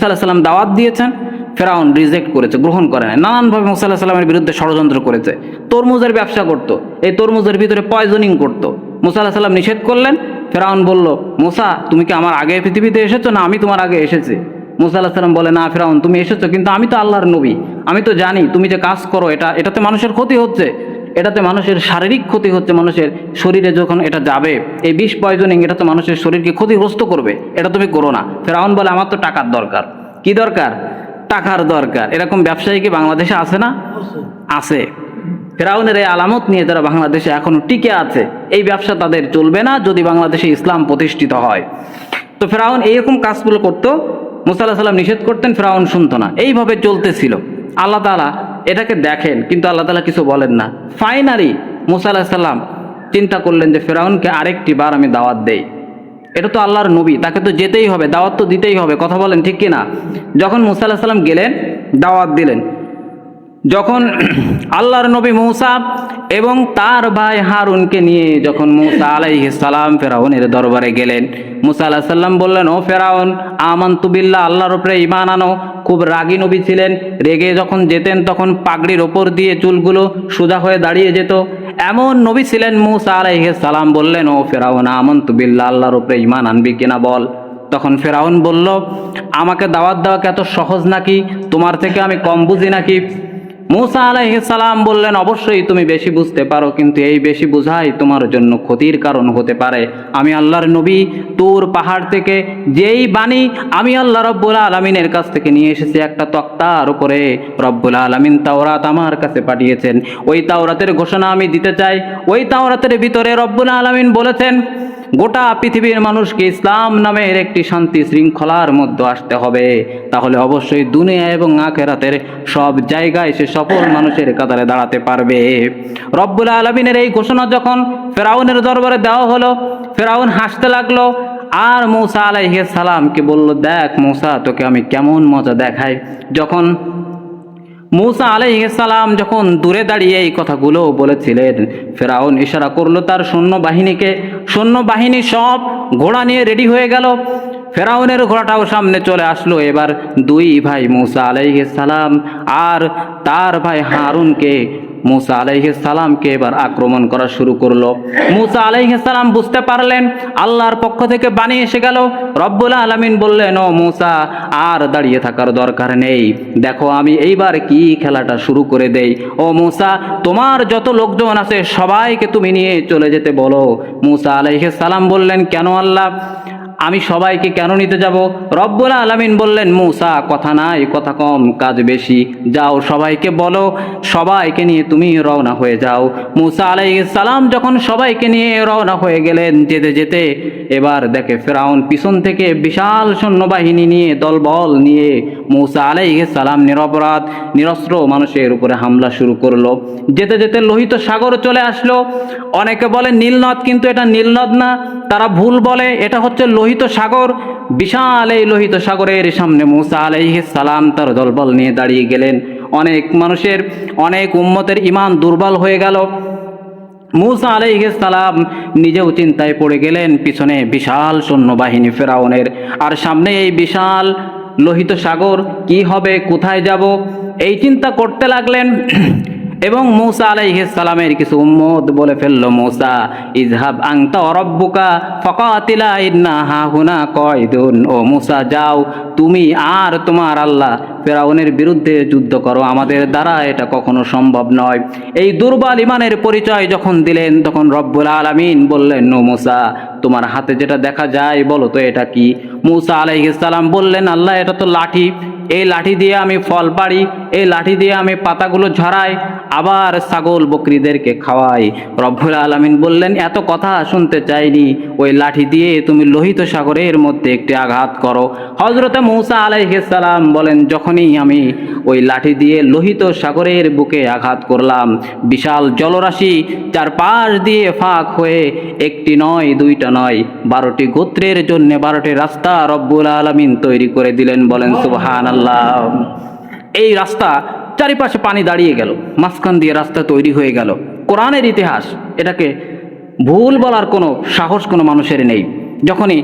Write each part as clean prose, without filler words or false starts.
আলাইহিস সালাম দাওয়াত দিয়েছেন, ফেরাউন রিজেক্ট করেছে, গ্রহণ করে না, নানানভাবে মুসা আলাইহিস সালামের বিরুদ্ধে ষড়যন্ত্র করেছে। তরমুজের ব্যবসা করত, এই তরমুজের ভিতরে পয়জনিং করত। মুসা আলাইহিস সালাম নিষেধ করলেন। ফেরাউন বলল, মুসা তুমি কি আমার আগে পৃথিবীতে এসেছো না আমি তোমার আগে এসেছি? মুসা আলাইহিস সালাম বলে, না ফেরাউন তুমি এসেছো, কিন্তু আমি তো আল্লাহর নবী, আমি তো জানি তুমি যে কাজ করো এটাতে মানুষের ক্ষতি হচ্ছে, এটাতে মানুষের শারীরিক ক্ষতি হচ্ছে, মানুষের শরীরে যখন এটা যাবে এই বিষ পয়জনিং, এটা তো মানুষের শরীরকে ক্ষতিগ্রস্ত করবে, এটা তুমি করো না। ফেরাউন বলে, আমার তো টাকার দরকার। কি দরকার? টাকার দরকার। এরকম ব্যবসায়ী কি বাংলাদেশে আছে না? আছে। ফেরাউনের এই আলামত নিয়ে যারা বাংলাদেশে এখনো টিকে আছে, এই ব্যবসা তাদের চলবে না যদি বাংলাদেশে ইসলাম প্রতিষ্ঠিত হয়। তো ফেরাউন এইরকম কাজগুলো করতো, মুসা আলাইহিস সালাম নিষেধ করতেন, ফেরাউন শুনতো না, এইভাবে চলতেছিল। আল্লাহ তাআলা এটাকে দেখেন, কিন্তু আল্লাহ তাআলা কিছু বলেন না। ফাইনালি মুসা আলাইহিস সালাম চিন্তা করলেন যে ফেরাউনকে আরেকটি বার আমি দাওয়াত দেই, এটা তো আল্লাহর নবী, তাকে তো যেতেই হবে, দাওয়াত তো দিতেই হবে, কথা বলেন ঠিক কিনা? যখন মুসা আলাইহিস সালাম গেলেন, দাওয়াত দিলেন, যখন আল্লাহর নবী মূসা এবং তার ভাই হারুনকে নিয়ে যখন মূসা আলাইহিস সালাম ফেরাউনের দরবারে গেলেন, মূসা আলাইহিস সালাম বললেন, ও ফেরাউন, আমানতু বিল্লাহ, আল্লাহর উপরে ঈমান আনো। খুব রাগী নবী ছিলেন, রেগে যখন যেতেন তখন পাগড়ির ওপর দিয়ে চুলগুলো সোজা হয়ে দাঁড়িয়ে যেত, এমন নবী ছিলেন মূসা আলাইহিস সালাম। বললেন, ও ফেরাউন, আমানতু বিল্লাহ, আল্লাহর উপরে ঈমান আনবি কিনা বল। তখন ফেরাউন বলল, আমাকে দাওয়াত দেওয়া কি এত সহজ নাকি? তোমার থেকে আমি কম বুঝি নাকি? মূসা আলাইহিস সালাম বললেন, অবশ্যই তুমি বেশি বুঝতে পারো, কিন্তু এই বেশি বোঝাই তোমার জন্য ক্ষতির কারণ হতে পারে। আমি আল্লাহর নবী, তুর পাহাড় থেকে যেই বাণী আমি আল্লাহ রব্বুল আলামিনের কাছ থেকে নিয়ে এসেছি, একটা তক্তার উপরে রব্বুল আলামিন তাওরাত আমার কাছে পাঠিয়েছেন, ওই তাওরাতের ঘোষণা আমি দিতে চাই। ওই তাওরাতের ভিতরে রব্বুল আলামিন বলেছেন, গোটা পৃথিবীর মানুষকে ইসলাম নামের একটি শান্তি শৃঙ্খলার মধ্যে আসতে হবে, তাহলে অবশ্যই দুনিয়া এবং আখিরাতের সব জায়গায় সে সফল মানুষের কাতারে দাঁড়াতে পারবে। রব্বুল আলামিনের এই ঘোষণা যখন ফেরাউনের দরবারে দেওয়া হলো, ফেরাউন হাসতে লাগলো, আর মূসা আলাইহিস সালামকে বলল, দেখ মূসা, তোকে আমি কেমন মজা দেখাই। যখন মূসা আলাইহিস সালাম যখন দূরে দাঁড়িয়ে এই কথাগুলো বলেছিলেন, ফেরাউন ইশারা করলো তার সৈন্যবাহিনীকে, সৈন্যবাহিনী সব ঘোড়া নিয়ে রেডি হয়ে গেল। ফেরাউনের ঘোড়াটাও সামনে চলে আসলো। এবার দুই ভাই মূসা আলাইহিস সালাম আর তার ভাই হারুনকে, মূসা আলাইহিস সালামকে এবার আক্রমণ করা শুরু করলো। মূসা আলাইহিস সালাম বুঝতে পারলেন আল্লাহর পক্ষ থেকে বাণী এসে গেল। রব্বুল আলামিন বললেন, ও মূসা, আর দাঁড়িয়ে থাকার দরকার নেই, দেখো আমি এইবার কি খেলাটা শুরু করে দেই। ও মূসা, তোমার যত লোকজন আছে সবাইকে তুমি নিয়ে চলে যেতে বলো। মূসা আলাইহিস সালাম বললেন, কেন আল্লাহ, আমি সবাইকে কেন নিতে যাব? রব্বুল আলামিন বললেন, মূসা, কথা নাই, কথা কম, কাজ বেশি, যাও সবাইকে বলো, সবাইকে নিয়ে তুমি রওনা হয়ে যাও। মূসা আলাইহিস সালাম যখন সবাইকে নিয়ে রওনা হয়ে গেলেন, যেতে যেতে এবার দেখে ফেরাউন পিছন থেকে বিশাল সৈন্যবাহিনী নিয়ে, দলবল নিয়ে মূসা আলাইহিস সালাম নিরপরাধ নিরস্ত্র মানুষের উপরে হামলা শুরু করলো। যেতে যেতে লোহিত সাগর চলে আসলো। অনেকে বলে নীলনদ, কিন্তু এটা নীলনদ না, তারা ভুল বলে, এটা হচ্ছে লোহিত সাগর। বিশাল এই লোহিত সাগরের সামনে মূসা আলাইহিস সালাম তার দলবল নিয়ে দাঁড়িয়ে গেলেন। অনেক মানুষের, অনেক উম্মতের ঈমান দুর্বল হয়ে গেল। মূসা আলাইহিস সালাম নিজেও চিন্তায় পড়ে গেলেন, পিছনে বিশাল সৈন্যবাহিনী ফেরাউনের, আর সামনে এই বিশাল লোহিত সাগর, কি হবে, কোথায় যাব, এই চিন্তা করতে লাগলেন। এবং মূসা আলাইহিস সালামের কিছু উম্মত বলে ফেললো, মূসা, ইযহাব আনতা ওয়া রাব্বুকা ফাকাতিলা ইন্না হাহুনা কায়িদুন। ও মূসা, যাও তুমি আর তোমার আল্লাহ ফেরাউনের বিরুদ্ধে যুদ্ধ করো, আমাদের দ্বারা এটা কখনো সম্ভব নয়। এই দুর্বল ঈমানের পরিচয় যখন দিলেন, তখন রব্বুল আলামিন বললেন, ও মূসা, তোমার হাতে যেটা দেখা যায় বলো তো এটা কি? মূসা আলাইহিস সালাম বললেন, আল্লাহ, এটা তো লাঠি, এই লাঠি দিয়ে আমি ফল পাড়ি, এই লাঠি দিয়ে আমি পাতাগুলো ঝরাই, আবার ছাগল বকরিদেরকে খাওয়াই। রব্বুল আলামিন বললেন, এত কথা শুনতে চাইনি, ওই লাঠি দিয়ে তুমি লোহিত সাগরের মধ্যে একটি আঘাত করো। হযরতে মূসা আলাইহিস সালাম বলেন, যখনই আমি ওই লাঠি দিয়ে লোহিত সাগরের বুকে আঘাত করলাম, বিশাল জলরাশি চারপাশ দিয়ে ফাঁক হয়ে একটি নয়, দুইটা নয়, 12টি গোত্রের জন্য 12টি রাস্তা রব্বুল আলামিন তৈরি করে দিলেন। বলেন সুবহানাল্লাহ। এই রাস্তা চারিপাশে পানি দাঁড়িয়ে গেল, মাঝখান দিয়ে রাস্তা তৈরি হয়ে গেল। কোরআনের ইতিহাস, এটাকে ভুল বলার কোনো সাহস কোনো মানুষের নেই। যখনই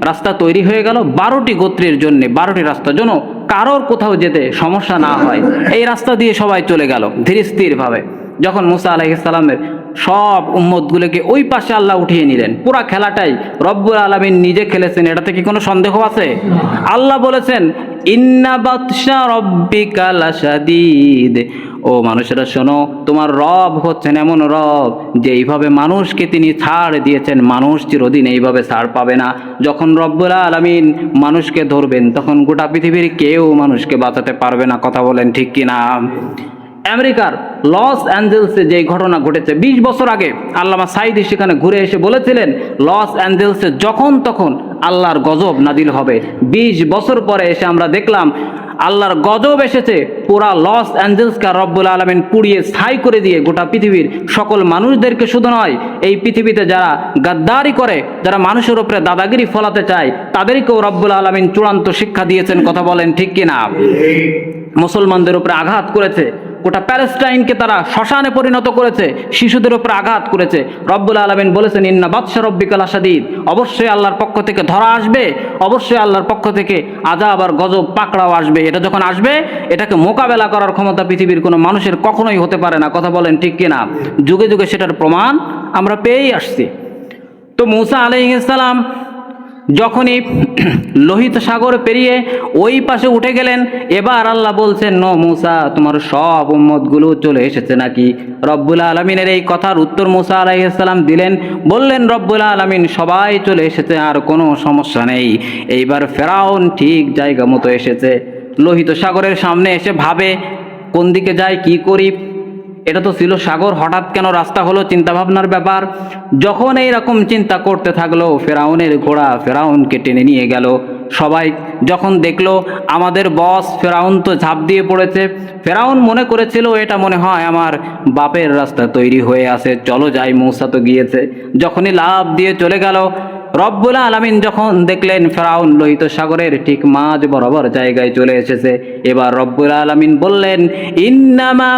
রাস্তা তৈরি হয়ে গেল 12টি গোত্রের জন্য, 12টি রাস্তার জন্য কারোর কোথাও যেতে সমস্যা না হয়, এই রাস্তা দিয়ে সবাই চলে গেল ধীর স্থিরভাবে। যখন মুসা আলাইহিস সালামের সব উম্মতগুলোকে ওই পাশে আল্লাহ উঠিয়ে নিলেন, পুরা খেলাটাই রব্বুল আলামিন নিজে খেলেছেন, এটাতে কি কোনো সন্দেহ আছে? আল্লাহ বলেছেন ইন্না বাতশা রব্বিকা লাশাদীদ, ও মানুষেরা শোনো, তোমার রব হচ্ছেন এমন রব যে এইভাবে মানুষকে তিনি ছাড় দিয়েছেন, মানুষ চিরদিন এইভাবে ছাড় পাবে না। যখন রব্বুল আলামিন মানুষকে ধরবেন তখন গোটা পৃথিবীর কেউ মানুষকে বাঁচাতে পারবে না। কথা বলেন ঠিক কিনা? আমেরিকার লস অ্যাঞ্জেলসে যে ঘটনা ঘটেছে 20 বছর আগে, আল্লামা সাঈদী সেখানে ঘুরে এসে বলেছিলেন লস অ্যাঞ্জেলসে যখন তখন আল্লাহর গজব নাজিল হবে। 20 বছর পরে এসে আমরা দেখলাম আল্লাহর গজব এসেছে, পুরা লস অ্যাঞ্জেলসকে রব্বুল আলামিন পুড়িয়ে ছাই করে দিয়ে গোটা পৃথিবীর সকল মানুষদেরকে, শুধু নয় এই পৃথিবীতে যারা গাদ্দারি করে, যারা মানুষের উপরে দাদাগিরি ফলাতে চায়, তাদেরকেও রব্বুল আলামিন চূড়ান্ত শিক্ষা দিয়েছেন। কথা বলেন ঠিক কিনা? মুসলমানদের উপরে আঘাত করেছে, গোটা প্যালেস্টাইনকে তারা শ্মশানে পরিণত করেছে, শিশুদের উপরে আঘাত করেছে। রব্বুল আলামিন বলেছেন ইন্না বাতশা রব্বিকা লাশাদীদ, অবশ্যই আল্লাহর পক্ষ থেকে ধরা আসবে, অবশ্যই আল্লাহর পক্ষ থেকে আযাব আর গজব পাকড়াও আসবে। এটা যখন আসবে এটাকে মোকাবেলা করার ক্ষমতা পৃথিবীর কোনো মানুষের কখনোই হতে পারে না। কথা বলেন ঠিক কিনা? যুগে যুগে সেটার প্রমাণ আমরা পেয়েই আসছি। তো মুসা আলাইহিস সালাম যখনই লোহিত সাগর পেরিয়ে ওই পাশে উঠে গেলেন, এবার আল্লাহ বলছেন নো মুসা, তোমার সব উম্মতগুলো চলে এসেছে নাকি? রব্বুল আলামিনের এই কথার উত্তর মুসা আলাইহিস সালাম দিলেন, বললেন রব্বুল আলামিন সবাই চলে এসেছে, আর কোনো সমস্যা নেই। এইবার ফেরাউন ঠিক জায়গা মতো এসেছে, লোহিত সাগরের সামনে এসে ভাবে কোন দিকে যাই, কি করি। এটা তো ছিল সাগর, হঠাৎ কেন রাস্তা হলো, চিন্তা ভাবনার ব্যাপার। যখন এইরকম চিন্তা করতে থাকলো, ফেরাউনের ঘোড়া ফেরাউনকে টেনে নিয়ে গেল। সবাই যখন দেখলো আমাদের বস ফেরাউন তো ঝাঁপ দিয়ে পড়েছে, ফেরাউন মনে করেছিল এটা মনে হয় আমার বাপের রাস্তা তৈরি হয়ে আছে, চলো যাই, মূসা তো গিয়েছে। যখনই লাফ দিয়ে চলে গেল, রব্বুল আলামিন যখন দেখলেন ফেরাউন লোহিত সাগরের ঠিক মাঝ বরাবর জায়গায় চলে এসেছে, এবার রব্বুল আলামিন বললেন ইন্নামা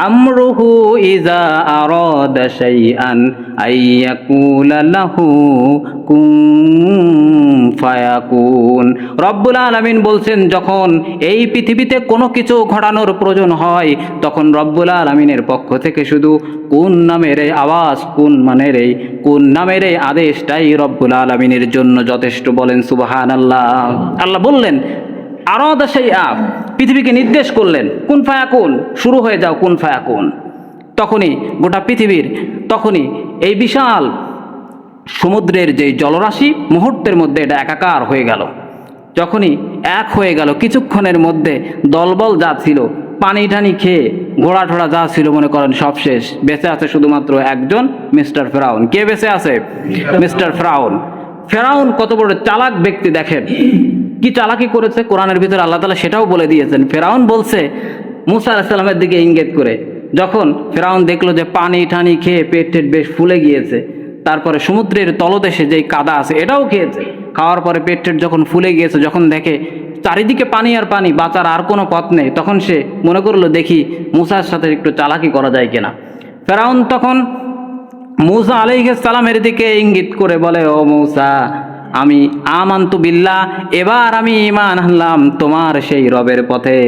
আমরুহু ইযা আরাদা শাইআন আইয়াকুলা লাহু কুন ফায়াকুন। রব্বুল আলামিন বলছেন যখন এই পৃথিবীতে কোনো কিছু ঘটানোর প্রয়োজন হয়, তখন রব্বুল আলামিনের পক্ষ থেকে শুধু কোন নামের এই আওয়াজ, কোন মানের এই কোন নামের এই আদেশটাই রব্বুল আলামিনের জন্য যথেষ্ট। বলেন সুবহানাল্লাহ। আল্লাহ বললেন আরাদা শাইআ, পৃথিবীকে নির্দেশ করলেন কুন ফায়াকুন, শুরু হয়ে যাও কুন ফায়াকুন। তখনই গোটা পৃথিবীর, তখনই এই বিশাল সমুদ্রের যে জলরাশি মুহূর্তের মধ্যে এটা একাকার হয়ে গেল। যখনই এক হয়ে গেল, কিছুক্ষণের মধ্যে দলবল যা ছিল, পানি টানি খেয়ে ঘোড়া ঠোড়া যা ছিল মনে করেন সব শেষ। বেঁচে আছে শুধুমাত্র একজন, মিস্টার ফেরাউন। কে বেঁচে আছে? মিস্টার ফেরাউন। ফেরাউন কত বড় চালাক ব্যক্তি দেখেন, কি চালাকি করেছে কোরআনের ভিতরে আল্লাহ তাআলা সেটাও বলে দিয়েছেন। ফেরাউন বলছে মুসা আলাইহিস সালামের দিকে ইঙ্গিত করে, যখন ফেরাউন দেখলো যে পানি টানি খেয়ে পেট টেট বেশ ফুলে গিয়েছে, তারপরে সমুদ্রের তলদেশে যেই কাদা আছে এটাও খেয়েছে, খাওয়ার পরে পেট টেট যখন ফুলে গিয়েছে, যখন দেখে চারিদিকে পানি আর পানি, বাঁচার আর কোনো পথ নেই, তখন সে মনে করলো দেখি মুসার সাথে একটু চালাকি করা যায় কিনা। ফেরাউন তখন মুসা আলাইহিস সালামের দিকে ইঙ্গিত করে বলে ও মুসা, আমি আমানতু বিল্লাহ, এবার আমি ঈমান আনলাম তোমার সেই রবের পথে,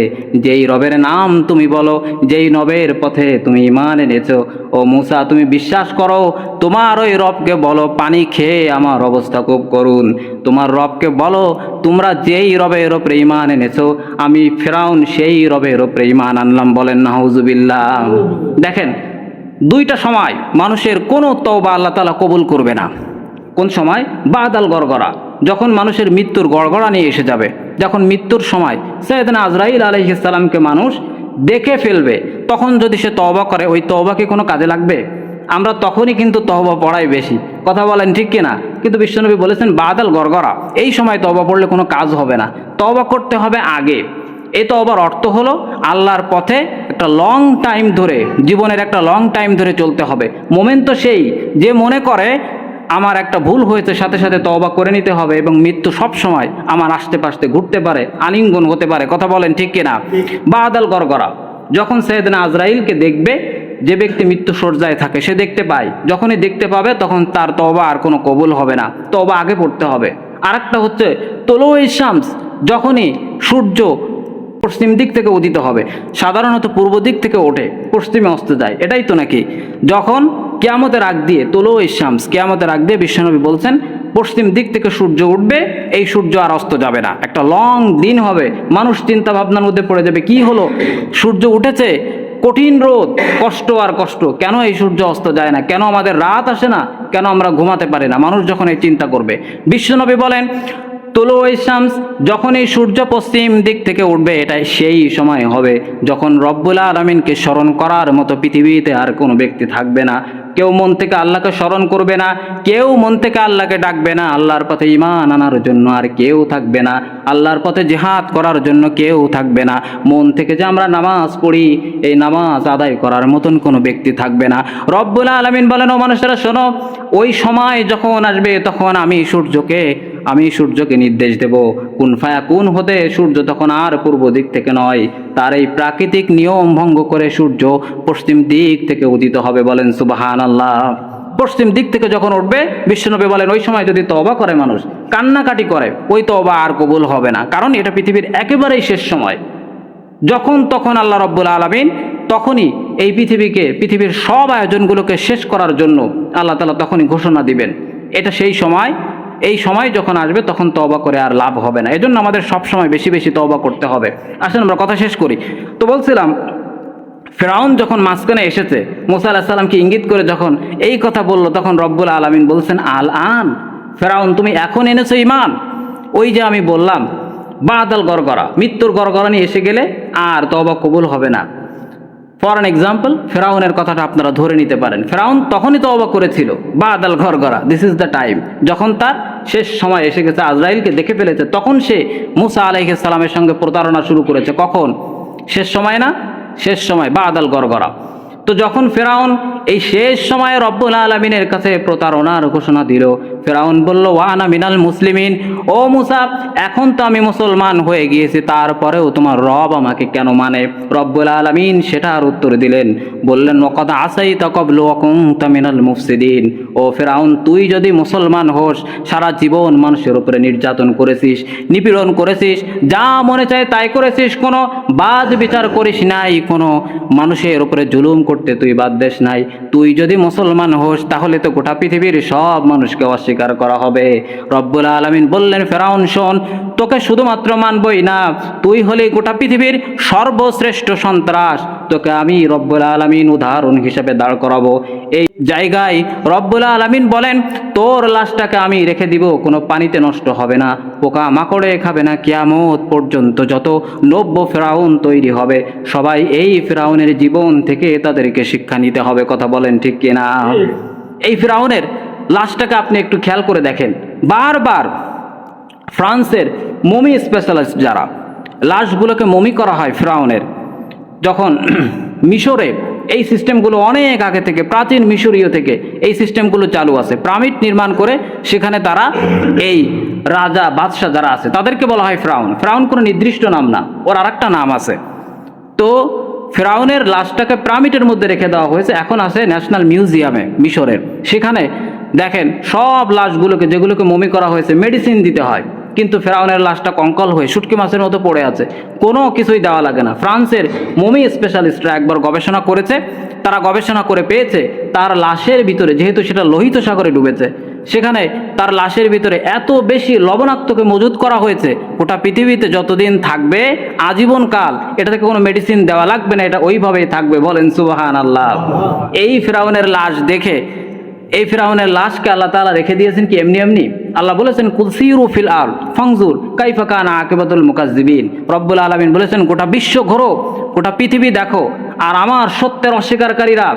যেই রবের নাম তুমি বলো, যেই নবের পথে তুমি ঈমান এনেছো। ও মুসা, তুমি বিশ্বাস করো, তোমার ওই রবকে বলো পানি খেয়ে আমার অবস্থা খুব করুন। তোমার রবকে বলো তোমরা যেই রবের ওপরে ঈমান এনেছো, আমি ফেরাউন সেই রবের ওপরে ঈমান আনলাম। বলেন নাউজুবিল্লাহ। দেখেন, দুইটা সময় মানুষের কোনো তওবা আল্লাহ তাআলা কবুল করবে না। কোন সময়? বাদাল গড়গড়া, যখন মানুষের মৃত্যুর গড়গড়া নিয়ে এসে যাবে, যখন মৃত্যুর সময় সাইয়েদনা আজরাইল আলাইহিস সালামকে মানুষ দেখে ফেলবে, তখন যদি সে তওবা করে, ওই তওবা কি কোনো কাজে লাগবে? আমরা তখনই কিন্তু তওবা পড়াই বেশি। কথা বলেন ঠিক কিনা? কিন্তু বিশ্বনবী বলেছেন বাদাল গড়গড়া, এই সময় তওবা পড়লে কোনো কাজ হবে না, তওবা করতে হবে আগে। এই তওবার অর্থ হলো আল্লাহর পথে একটা লং টাইম ধরে, জীবনের একটা লং টাইম ধরে চলতে হবে। মোমেন তো সেই যে মনে করে আমার একটা ভুল হয়েছে, সাথে সাথে তওবা করে নিতে হবে, এবং মৃত্যু সব সময় আমার আশেপাশে ঘুরতে পারে, আলিঙ্গন হতে পারে। কথা বলেন ঠিক কিনা? বাদাল গড়গড়া, যখন সাইয়েদনা আজরাইলকে দেখবে যে ব্যক্তি মৃত্যু শয্যায় থাকে সে দেখতে পায়, যখনই দেখতে পাবে তখন তার তওবা আর কোনো কবুল হবে না, তওবা আগে পড়তে হবে। আরেকটা হচ্ছে তুলুই শামস, যখনই সূর্য পশ্চিম দিক থেকে উদিত হবে, সাধারণত পূর্ব দিক থেকে ওঠে পশ্চিমে অস্ত যায়, এটাই তো নাকি? যখন কিয়ামতের আগ দিয়ে তুলুই শামস, কিয়ামতের আগ দিয়ে বিশ্বনবী বলছেন পশ্চিম দিক থেকে সূর্য উঠবে, এই সূর্য আর অস্ত যাবে না, একটা লং দিন হবে। মানুষ চিন্তা ভাবনার মধ্যে পড়ে যাবে, কি হলো, সূর্য উঠেছে, কঠিন রোদ, কষ্ট আর কষ্ট, কেন এই সূর্য অস্ত যায় না, কেন আমাদের রাত আসে না, কেন আমরা ঘুমাতে পারি না, মানুষ যখন এই চিন্তা করবে। বিশ্বনবী বলেন তুলুই শামস, যখন এই সূর্য পশ্চিম দিক থেকে উঠবে, এটাই সেই সময় হবে যখন রব্বুল আলামিনকে স্মরণ করার মতো পৃথিবীতে আর কোনো ব্যক্তি থাকবে না। কেউ মন থেকে আল্লাহকে স্মরণ করবে না, কেউ মন থেকে আল্লাহকে ডাকবে না, আল্লাহর পথে ঈমান আনার জন্য আর কেউ থাকবে না, আল্লাহর পথে জিহাদ করার জন্য কেউ থাকবে না, মন থেকে যে আমরা নামাজ পড়ি এই নামাজ আদায় করার মতন কোনো ব্যক্তি থাকবে না। রব্বুল আলামিন বলেন, ও মানুষেরা শোনো, ওই সময় যখন আসবে তখন আমি সূর্যকে নির্দেশ দেব কুন ফায়াকুন হতে, সূর্য তখন আর পূর্ব দিক থেকে নয়, তার এই প্রাকৃতিক নিয়ম ভঙ্গ করে সূর্য পশ্চিম দিক থেকে উদিত হবে। বলেন সুবহানাল্লাহ। পশ্চিম দিক থেকে যখন উঠবে, বিশ্বনবী বলেন ওই সময় যদি তওবা করে মানুষ, কান্নাকাটি করে, ওই তওবা আর কবুল হবে না, কারণ এটা পৃথিবীর একেবারেই শেষ সময়। যখন তখন আল্লাহ রব্বুল আলামিন তখনই এই পৃথিবীর সব আয়োজনগুলোকে শেষ করার জন্য আল্লাহ তাআলা তখনই ঘোষণা দিবেন। এটা সেই সময়, এই সময় যখন আসবে তখন তওবা করে আর লাভ হবে না। এজন্য আমাদের সব সময় বেশি বেশি তওবা করতে হবে। আসেন আমরা কথা শেষ করি। তো বলছিলাম, ফেরাউন যখন মাঝখানে এসেছে, মুসা আলাইহিস সালামকে ইঙ্গিত করে যখন এই কথা বলল, তখন রব্বুল আলামিন বলছেন আল আন, ফেরাউন তুমি এখন এনেছো ঈমান? ওই যে আমি বললাম বাদাল গরগরা, মৃত্যুর গরগরা নিয়ে এসে গেলে আর তওবা কবুল হবে না। ফর অ্যান এক্সাম্পল, ফেরাউনের কথাটা আপনারা ধরে নিতে পারেন। ফেরাউন তখনই তওবা করেছিল Badal গরগরা, this is the time, যখন তার শেষ সময় এসে গেছে, আজরাইলকে দেখে ফেলেছে, তখন সে মুসা আলাইহিস সালামের সঙ্গে প্রতারণা শুরু করেছে। কখন? শেষ সময় না? শেষ সময় বাদাল গরগরা। তো যখন ফেরাউন এই শেষ সময়ে রব্বুল আলামিনের কাছে প্রতারণার ঘোষণা দিল, ফেরাউন বলল ওয়ানা মিনাল মুসলিমিন, ও মুসা এখন তো আমি মুসলমান হয়ে গিয়েছি, তারপরেও তোমার রব আমাকে কেন মানে? রব্বুল আলামিন সেটার উত্তর দিলেন, বললেন ওয়াকাদ আসাইতা ক্বাবলু ওয়া কুনতা মিনাল মুফসিদিন, ও ফেরাউন তুই যদি মুসলমান হোস, সারা জীবন মানুষের উপরে নির্যাতন করেছিস, নিপীড়ন করেছিস, যা মনে চায় তাই করেছিস, কোনো বাদ বিচার করিস নাই, কোনো মানুষের উপরে জুলুম করতে তুই বাদ দেশ নাই। তুই যদি মুসলমান হোস তাহলে তো গোটা পৃথিবীর সব মানুষকে অস্বীকার করা হবে। রব্বুল আলামিন বললেন ফেরাউন শোন, তোকে শুধুমাত্র মানবই না, তুই হলে গোটা পৃথিবীর সর্বশ্রেষ্ঠ সন্ত্রাস, তোকে আমি রব্বুল আলামিন উদাহরণ হিসেবে দাঁড় করাবো। এই জায়গায় রব্বুল আলামিন বলেন তোর লাশটাকে আমি রেখে দিব, কোনো পানিতে নষ্ট হবে না, পোকা মাকড়ে খাবে না, কিয়ামত পর্যন্ত যত নব্য ফেরাউন তৈরি হবে সবাই এই ফেরাউনের জীবন থেকে তাদেরকে শিক্ষা নিতে হবে। কথা বলেন ঠিক কিনা? এই ফেরাউনের লাশটাকে আপনি একটু খেয়াল করে দেখেন, বারবার ফ্রান্সের মমি স্পেশালিস্ট যারা, লাশগুলোকে মমি করা হয় ফেরাউনের, যখন মিশরে এই সিস্টেমগুলো অনেক আগে থেকে, প্রাচীন মিশরীয় থেকে এই সিস্টেমগুলো চালু আছে, পিরামিড নির্মাণ করে সেখানে তারা এই রাজা বাদশাহ যারা আছে তাদেরকে বলা হয় ফেরাউন। ফেরাউন কোনো নির্দিষ্ট নাম না, ওর আরেকটা নাম আছে। তো ফেরাউনের লাশটাকে পিরামিডের মধ্যে রেখে দেওয়া হয়েছে, এখন আছে ন্যাশনাল মিউজিয়ামে মিশরের। সেখানে দেখেন সব লাশগুলোকে, যেগুলোকে মমি করা হয়েছে, মেডিসিন দিতে হয়, কিন্তু ফেরাউনের লাশটা কঙ্কাল হয়ে শুটকি মাছের মতো পড়ে আছে, কোনো কিছুই দেওয়া লাগে না। ফ্রান্সের মমি স্পেশালিস্টরা একবার গবেষণা করেছে, তারা গবেষণা করে পেয়েছে তার লাশের ভিতরে, যেহেতু সেটা লোহিত সাগরে ডুবেছে, সেখানে তার লাশের ভিতরে এত বেশি লবণাক্তকে মজুত করা হয়েছে, গোটা পৃথিবীতে যতদিন থাকবে আজীবনকাল এটা থেকে কোনো মেডিসিন দেওয়া লাগবে না, এটা ওইভাবেই থাকবে। বলেন সুবহানাল্লাহ। এই ফেরাউনের লাশ দেখে, এই ফেরাউনের লাশকে আল্লাহ তাআলা রেখে দিয়েছেন কি এমনি এমনি? আল্লাহ বলেছেন কুলসিরু ফিল আরদ ফানজুর কাইফা কানা আকিবাতুল মুকাজ্জিবিন। রব্বুল আলামিন বলেছেন গোটা বিশ্ব ঘোরো, গোটা পৃথিবী দেখো, আর আমার সত্যের অস্বীকারীরা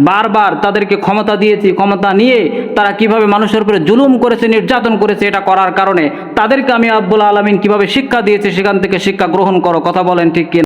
বারবার তাদেরকে ক্ষমতা দিয়েছি, ক্ষমতা নিয়ে তারা কিভাবে মানুষের উপরে জুলুম করেছে, নির্যাতন করেছে, এটা করার কারণে তাদেরকে আমি রব্বুল আলামিন কিভাবে শিক্ষা দিয়েছি, সেখান থেকে শিক্ষা গ্রহণ করো। কথা বলেন ঠিক কি?